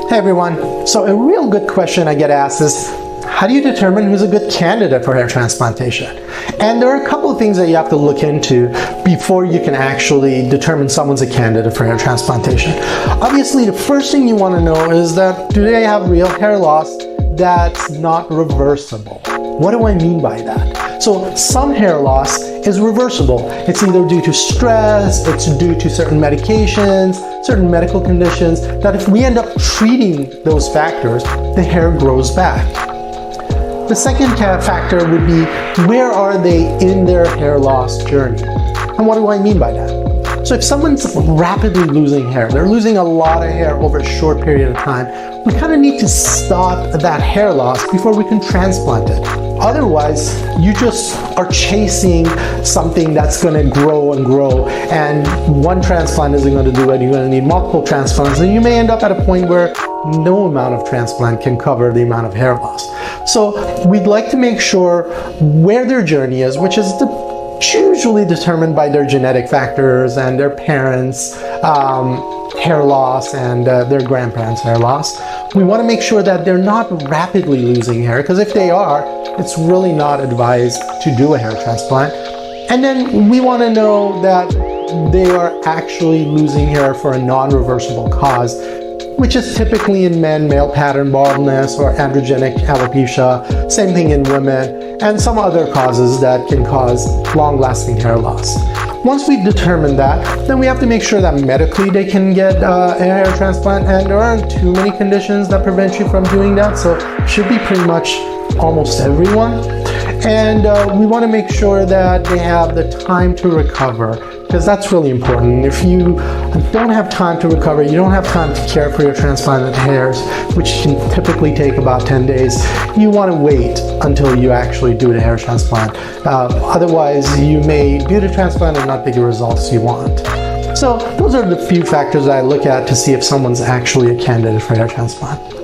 Hey everyone, so a real good question I get asked is, how do you determine who's a good candidate for hair transplantation? And there are a couple of things that you have to look into before you can actually determine someone's a candidate for hair transplantation. Obviously, the first thing you want to know is that, do they have real hair loss that's not reversible? What do I mean by that? So some hair loss is reversible. It's either due to stress, it's due to certain medications, certain medical conditions, that if we end up treating those factors, the hair grows back. The second factor would be, where are they in their hair loss journey? And what do I mean by that? So if someone's rapidly losing hair, they're losing a lot of hair over a short period of time, we kind of need to stop that hair loss before we can transplant it. Otherwise, you just are chasing something that's going to grow and grow, and one transplant isn't going to do it. You're going to need multiple transplants, and you may end up at a point where no amount of transplant can cover the amount of hair loss. So we'd like to make sure where their journey is, which is usually determined by their genetic factors and their parents' hair loss and their grandparents' hair loss. We want to make sure that they're not rapidly losing hair, because if they are, it's really not advised to do a hair transplant. And then we want to know that they are actually losing hair for a non-reversible cause, which is typically in men, male pattern baldness or androgenic alopecia, same thing in women, and some other causes that can cause long-lasting hair loss. Once we've determined that, then we have to make sure that medically they can get a hair transplant, and there aren't too many conditions that prevent you from doing that, so it should be pretty much almost everyone. And we want to make sure that they have the time to recover, because that's really important. If you don't have time to recover, you don't have time to care for your transplanted hairs, which can typically take about 10 days, you want to wait until you actually do the hair transplant. Otherwise, you may do the transplant and not get the results you want. So those are the few factors that I look at to see if someone's actually a candidate for hair transplant.